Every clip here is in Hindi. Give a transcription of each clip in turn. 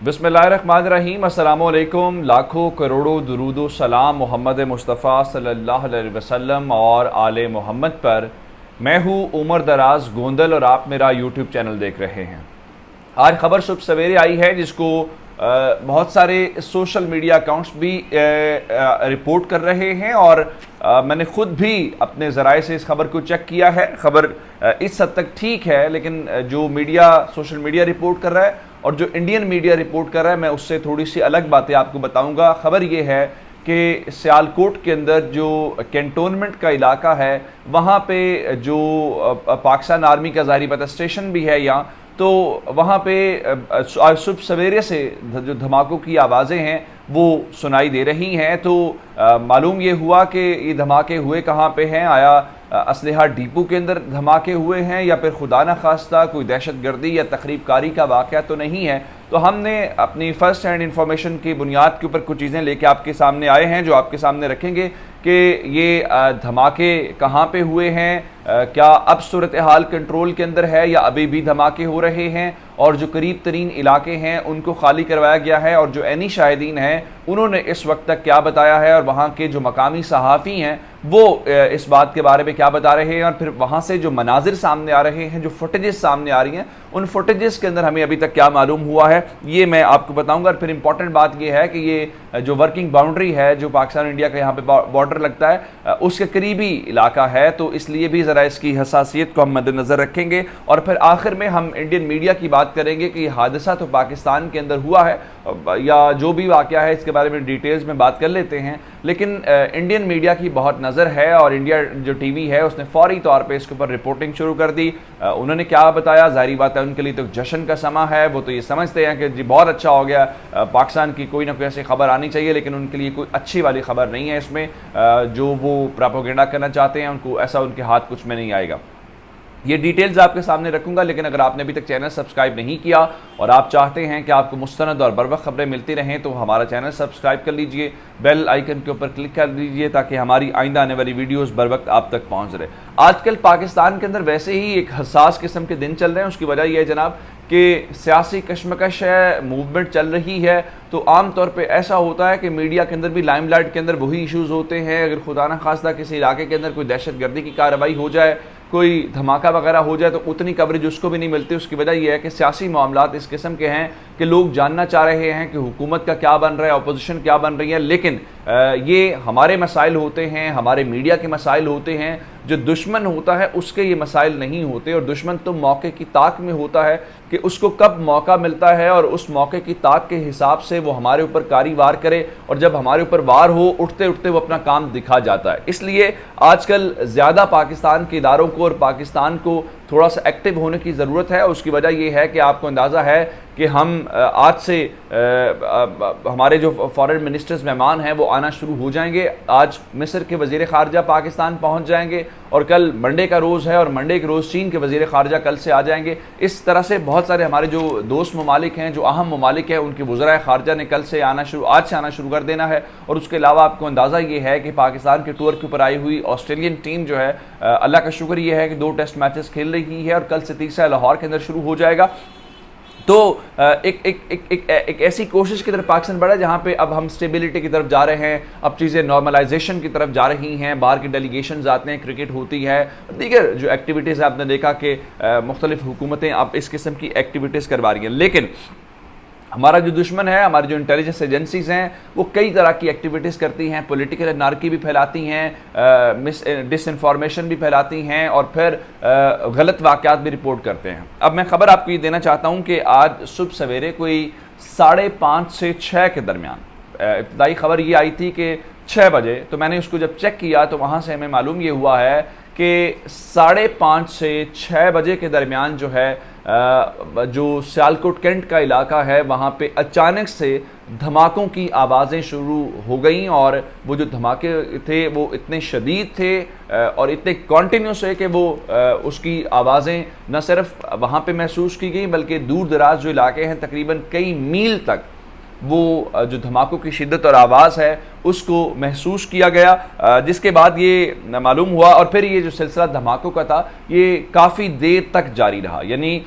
बिस्मिल्लाहिर्रहमानिर्रहीम, अस्सलामुअलैकुम। लाखों करोड़ों दुरूदो सलाम मोहम्मद मुस्तफ़ा सल्लल्लाहु अलैहि वसल्लम और आले मोहम्मद पर। मैं हूँ उमर दराज गोंदल और आप मेरा यूट्यूब चैनल देख रहे हैं। आज खबर सुबह सवेरे आई है जिसको बहुत सारे सोशल मीडिया अकाउंट्स भी रिपोर्ट कर रहे हैं और मैंने खुद भी अपने ज़राए से इस खबर को चेक किया है। खबर इस हद तक ठीक है, लेकिन जो मीडिया सोशल मीडिया रिपोर्ट कर रहा है और जो इंडियन मीडिया रिपोर्ट कर रहा है, मैं उससे थोड़ी सी अलग बातें आपको बताऊंगा। खबर ये है कि सियालकोट के अंदर जो कैंटोनमेंट का इलाका है, वहाँ पे जो पाकिस्तान आर्मी का ज़ाहिर पता स्टेशन भी है यहाँ, तो वहाँ पे आज सुबह सवेरे से जो धमाकों की आवाज़ें हैं वो सुनाई दे रही हैं। तो मालूम ये हुआ कि ये धमाके हुए कहाँ पे हैं। आया असलहा डिपो के अंदर धमाके हुए हैं या फिर खुदा न खास्ता कोई दहशतगर्दी या तखरीबकारी का वाक़या तो नहीं है। तो हमने अपनी फ़र्स्ट हैंड इंफॉर्मेशन की बुनियाद के ऊपर कुछ चीज़ें लेके आपके सामने आए हैं जो आपके सामने रखेंगे कि ये धमाके कहाँ पे हुए हैं, क्या अब सूरत हाल कंट्रोल के अंदर है या अभी भी धमाके हो रहे हैं, और जो करीब तरीन इलाके हैं उनको खाली करवाया गया है, और जो ऐनी शाहिदीन हैं उन्होंने इस वक्त तक क्या बताया है, और वहाँ के जो मकामी सहाफ़ी हैं वो इस बात के बारे में क्या बता रहे हैं, और फिर वहाँ से जो मनाजिर सामने आ रहे हैं, जो फुटेजेस सामने आ रही हैं, उन फुटेजेस के अंदर हमें अभी तक क्या मालूम हुआ है ये मैं आपको बताऊंगा। और फिर इंपॉर्टेंट बात ये है कि ये जो वर्किंग बाउंड्री है, जो पाकिस्तान इंडिया का यहाँ पे बॉर्डर लगता है, उसके करीबी इलाका है, तो इसलिए भी ज़रा इसकी हसासियत को हम मद्देनज़र रखेंगे। और फिर आखिर में हम इंडियन मीडिया की बात करेंगे कि हादसा तो पाकिस्तान के अंदर हुआ है या जो भी वाक़या है इसके बारे में डिटेल्स में बात कर लेते हैं, लेकिन इंडियन मीडिया की बहुत नज़र है और इंडिया जो टीवी है उसने फौरी तौर पे इसके ऊपर रिपोर्टिंग शुरू कर दी। उन्होंने क्या बताया, ज़ाहिर बात है उनके लिए तो जश्न का समा है, वो तो ये समझते हैं कि जी बहुत अच्छा हो गया, पाकिस्तान की कोई ना कोई ऐसी खबर आनी चाहिए, लेकिन उनके लिए कोई अच्छी वाली खबर नहीं है इसमें। जो वो प्रोपेगेंडा करना चाहते हैं उनको ऐसा उनके हाथ कुछ में नहीं आएगा। ये डिटेल्स आपके सामने रखूंगा, लेकिन अगर आपने अभी तक चैनल सब्सक्राइब नहीं किया और आप चाहते हैं कि आपको मुस्तनद और बरवक्त खबरें मिलती रहें तो हमारा चैनल सब्सक्राइब कर लीजिए, बेल आइकन के ऊपर क्लिक कर दीजिए ताकि हमारी आइंदा आने वाली वीडियोस बर वक्त आप तक पहुंच रहे। आजकल पाकिस्तान के अंदर वैसे ही एक हसास किस्म के दिन चल रहे हैं। उसकी वजह यह है जनाब कि सियासी कशमकश है, मूवमेंट चल रही है, तो आम तौर पे ऐसा होता है कि मीडिया के अंदर भी लाइमलाइट के अंदर वही इश्यूज़ होते हैं। अगर खुदा न खास्ता किसी इलाके के अंदर कोई दहशतगर्दी की कार्रवाई हो जाए, कोई धमाका वगैरह हो जाए, तो उतनी कवरेज उसको भी नहीं मिलती। उसकी वजह यह है कि सियासी मामलात इस किस्म के हैं कि लोग जानना चाह रहे हैं कि हुकूमत का क्या बन रहा है, अपोजिशन क्या बन रही है, लेकिन ये हमारे मसाइल होते हैं, हमारे मीडिया के मसाइल होते हैं। जो दुश्मन होता है उसके ये मसाइल नहीं होते, और दुश्मन तो मौके की ताक में होता है कि उसको कब मौका मिलता है और उस मौके की ताक के हिसाब से वो हमारे ऊपर कारी वार करे, और जब हमारे ऊपर वार हो उठते उठते वो अपना काम दिखा जाता है। इसलिए आजकल ज़्यादा पाकिस्तान के इदारों को और पाकिस्तान को थोड़ा सा एक्टिव होने की ज़रूरत है। उसकी वजह यह है कि आपको अंदाज़ा है कि हम आज से हमारे जो फॉरेन मिनिस्टर्स मेहमान हैं वो आना शुरू हो जाएंगे। आज मिस्र के वज़ीर ख़ारजा पाकिस्तान पहुंच जाएंगे, और कल मंडे का रोज़ है और मंडे के रोज़ चीन के वज़ीर ख़ारजा कल से आ जाएंगे। इस तरह से बहुत सारे हमारे जो दोस्त ममालिक हैं, जो अहम ममालिक हैं, उनके वज़राए ख़ारजा ने कल से आज से आना शुरू कर देना है। और उसके अलावा आपको अंदाज़ा ये है कि पाकिस्तान के टूर के ऊपर आई हुई ऑस्ट्रेलियन टीम जो है, अल्लाह का शुक्र ये है कि 2 टेस्ट मैचेस खेल रही है और कल से तीसरा लाहौर के अंदर शुरू हो जाएगा। तो एक ऐसी कोशिश की तरफ पाकिस्तान बढ़ा जहाँ पे अब हम स्टेबिलिटी की तरफ जा रहे हैं, अब चीज़ें नॉर्मलाइजेशन की तरफ जा रही हैं। बाहर के डेलीगेशन आते हैं, क्रिकेट होती है, दीगर जो एक्टिविटीज़ आपने देखा कि मुख्तलिफ हुकूमतें अब इस किस्म की एक्टिविटीज़ करवा रही हैं। लेकिन हमारा जो दुश्मन है, हमारी जो इंटेलिजेंस एजेंसीज हैं, वो कई तरह की एक्टिविटीज़ करती हैं, पॉलिटिकल एनार्की भी फैलाती हैं, डिसइंफॉर्मेशन भी फैलाती हैं, और फिर गलत वाक़यात भी रिपोर्ट करते हैं। अब मैं ख़बर आपको ये देना चाहता हूँ कि आज सुबह सवेरे कोई 5:30 से 6 के दरमियान इब्तदाई ख़बर ये आई थी कि 6 बजे, तो मैंने उसको जब चेक किया तो वहाँ से हमें मालूम ये हुआ है कि 5:30 से 6 बजे के दरमियान जो है जो सियालकोट कैंट का इलाका है वहाँ पे अचानक से धमाकों की आवाज़ें शुरू हो गई, और वो जो धमाके थे वो इतने शदीद थे और इतने कॉन्टीन्यूस है कि वो उसकी आवाज़ें न सिर्फ वहाँ पे महसूस की गई बल्कि दूर दराज जो इलाके हैं तकरीबन कई मील तक वो जो धमाकों की शिद्दत और आवाज़ है उसको महसूस किया गया, जिसके बाद ये मालूम हुआ। और फिर ये जो सिलसिला धमाकों का था ये काफ़ी देर तक जारी रहा, यानी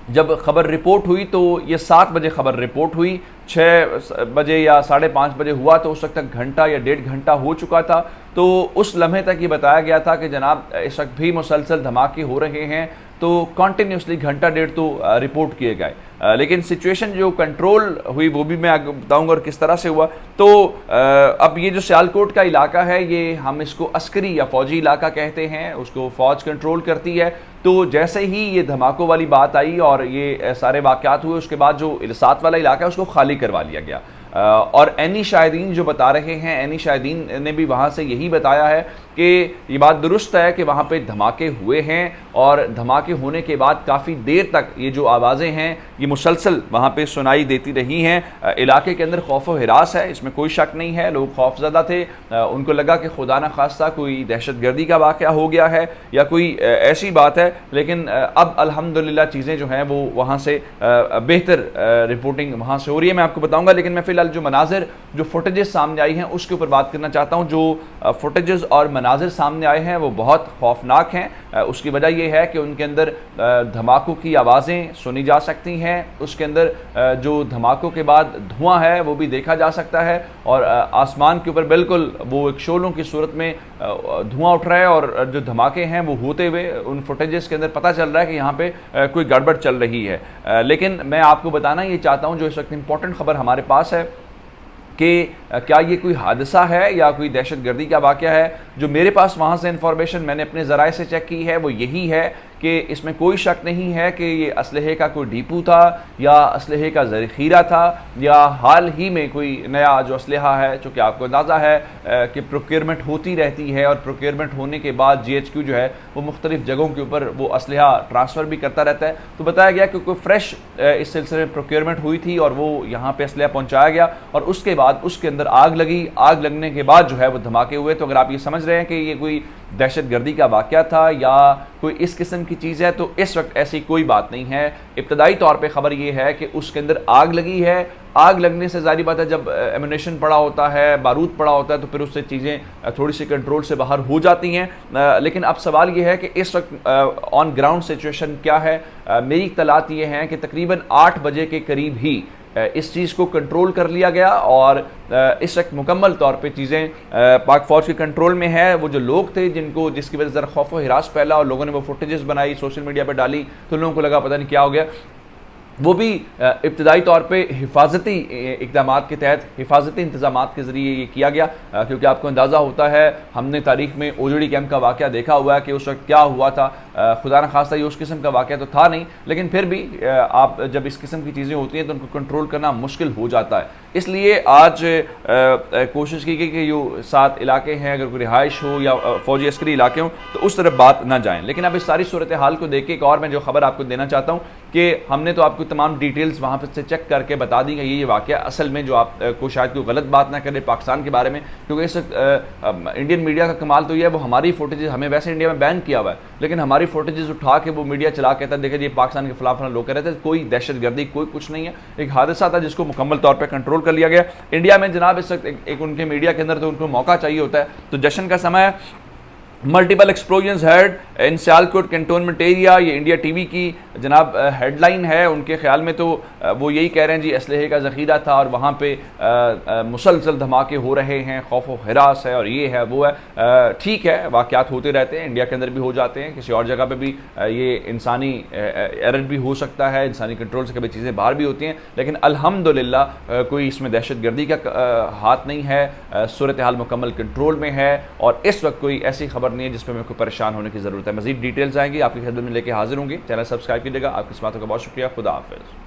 जब खबर रिपोर्ट हुई तो ये 7 बजे खबर रिपोर्ट हुई, 6 बजे या 5:30 बजे हुआ तो उस वक्त तक घंटा या 1.5 घंटा हो चुका था। तो उस लम्हे तक ये बताया गया था कि जनाब इस वक्त भी मुसलसल धमाके हो रहे हैं, तो कॉन्टीन्यूसली घंटा डेढ़ तो रिपोर्ट किए गए। लेकिन सिचुएशन जो कंट्रोल हुई वो भी मैं आगे बताऊंगा और किस तरह से हुआ। तो अब ये जो सियालकोट का इलाका है, ये हम इसको अस्करी या फौजी इलाका कहते हैं, उसको फौज कंट्रोल करती है। तो जैसे ही ये धमाकों वाली बात आई और ये सारे वाक़यात हुए, उसके बाद जो साथ वाला इलाका है उसको खाली करवा लिया गया। और एनी शाहिदीन जो बता रहे हैं, एनी शाहिदीन ने भी वहाँ से यही बताया है कि ये बात दुरुस्त है कि वहाँ पे धमाके हुए हैं और धमाके होने के बाद काफ़ी देर तक ये जो आवाज़ें हैं ये मुसलसल वहाँ पे सुनाई देती रही हैं। इलाके के अंदर खौफ व हिरास है, इसमें कोई शक नहीं है। लोग खौफजदा थे, उनको लगा कि खुदा न खास्ता कोई दहशतगर्दी का वाक़या हो गया है या कोई ऐसी बात है। लेकिन अब अल्हम्दुलिल्लाह चीज़ें जो हैं वो वहाँ से बेहतर रिपोर्टिंग वहाँ से हो रही है, मैं आपको बताऊँगा। लेकिन मैं फ़िलहाल जो मनाजिर, जो फुटेजेस सामने आई हैं उसके ऊपर बात करना चाहता हूँ। जो फुटेजेस और मनाजिर सामने आए हैं वो बहुत खौफनाक हैं। उसकी वजह यह है कि उनके अंदर धमाकों की आवाज़ें सुनी जा सकती हैं, उसके अंदर जो धमाकों के बाद धुआं है वो भी देखा जा सकता है, और आसमान के ऊपर बिल्कुल वो एक शोलों की सूरत में धुआं उठ रहा है, और जो धमाके हैं वो होते हुए उन फुटेजेस के अंदर पता चल रहा है कि यहाँ पे कोई गड़बड़ चल रही है। लेकिन मैं आपको बताना ये चाहता हूँ, जो इस वक्त इंपॉर्टेंट खबर हमारे पास है कि क्या ये कोई हादसा है या कोई दहशतगर्दी का वाक़या है। जो मेरे पास वहाँ से इन्फॉर्मेशन मैंने अपने ज़राए से चेक की है वो यही है कि इसमें कोई शक नहीं है कि ये असलहे का कोई डिपो था या असलहे का ज़ख़ीरा था या हाल ही में कोई नया जो असलहा है, चूँकि आपको अंदाज़ा है कि प्रोक्योरमेंट होती रहती है और प्रोक्योरमेंट होने के बाद GHQ जो है वो मुख्तलिफ़ जगहों के ऊपर वो असलहा ट्रांसफ़र भी करता रहता है। तो बताया गया कि कोई फ्रेश इस सिलसिले में प्रोक्योरमेंट हुई थी और वो यहाँ पर असलहा पहुँचाया गया और उसके बाद उसके अंदर आग लगी। आग लगने के बाद जो है वो धमाके हुए। तो अगर आप ये समझ रहे हैं कि ये कोई दहशतगर्दी का वाक़या था या कोई इस किस्म की चीज़ है, तो इस वक्त ऐसी कोई बात नहीं है। इब्तदाई तौर पे ख़बर ये है कि उसके अंदर आग लगी है। आग लगने से ज़ाहिर बात है जब एमुनेशन पड़ा होता है, बारूद पड़ा होता है, तो फिर उससे चीज़ें थोड़ी सी कंट्रोल से बाहर हो जाती हैं। लेकिन अब सवाल ये है कि इस वक्त ऑन ग्राउंड सिचुएशन क्या है। मेरी इत्तलात ये हैं कि तकरीबन 8 बजे के करीब ही इस चीज़ को कंट्रोल कर लिया गया और इस वक्त मुकम्मल तौर पे चीज़ें पाक फ़ौज के कंट्रोल में है। वो जो लोग थे जिसकी वजह से ज़रा खौफ व हिरास फैला और लोगों ने वो फुटेजेस बनाई, सोशल मीडिया पे डाली, तो लोगों को लगा पता नहीं क्या हो गया। वो भी इब्तदाई तौर पे हिफाजती इक़दामात के तहत, हिफाजती इंतज़ामात के ज़रिए ये किया गया, क्योंकि आपको अंदाज़ा होता है हमने तारीख़ में ओजड़ी कैंप का वाक़या देखा हुआ है कि उस वक्त क्या हुआ था। खुदा न खास्ता ये उस किस्म का वाक़या तो था नहीं, लेकिन फिर भी आप जब इस किस्म की चीज़ें होती हैं तो उनको कंट्रोल करना मुश्किल हो जाता है। इसलिए आज कोशिश की गई कि जो 7 इलाके हैं, अगर कोई रिहाइश हो या फ़ौजी अस्करी इलाके हों तो उस तरफ बात ना जाएँ। लेकिन अब इस सारी सूरत हाल को देख के एक और मैं जो खबर आपको देना चाहता हूँ कि हमने तो आपको तमाम डिटेल्स वहाँ पर से चेक करके बता दी कि ये वाक़या असल में जो आपको शायद कोई गलत बात ना करे पाकिस्तान के बारे में, क्योंकि इस इंडियन मीडिया का कमाल तो ये है वो हमारी फुटेजेस, हमें वैसे इंडिया में बैन किया हुआ है, लेकिन हमारी फुटेजेस उठा के वो मीडिया चला कहता है देखिए ये पाकिस्तान के फलाफला लोग कह रहे थे, कोई दहशतगर्दी कोई कुछ नहीं है, एक हादसा था जिसको मुकम्मल तौर पर कंट्रोल कर लिया गया। इंडिया में जनाब इस वक्त एक उनके मीडिया के अंदर तो उनको मौका चाहिए होता है, तो जश्न का समय है। Multiple explosions head in Sialkot cantonment area, ये इंडिया टीवी की जनाब हेडलाइन है। उनके ख्याल में तो वो यही कह रहे हैं जी असलहे का ज़ख़ीरा था और वहाँ पे मुसलसल धमाके हो रहे हैं, खौफ व हिरास है और ये है वो है। ठीक है, वाक़यात होते रहते हैं, इंडिया के अंदर भी हो जाते हैं, किसी और जगह पे भी ये इंसानी एरर भी हो सकता है, इंसानी कंट्रोल से कभी चीज़ें बाहर भी होती हैं, लेकिन अल्हम्दुलिल्लाह कोई इसमें दहशतगर्दी का हाथ नहीं है। सूरत हाल मुकम्मल कंट्रोल में है और इस वक्त कोई ऐसी खबर नहीं है जिस पर मेरे को परेशान होने की ज़रूरत है। मज़ीद डिटेल्स आएंगी आपकी खिदमत में लेके हाजिर होंगे। चैनल सब्सक्राइब कीजिएगा। आपकी इस बातों का बहुत शुक्रिया। खुदा हाफ़िज़।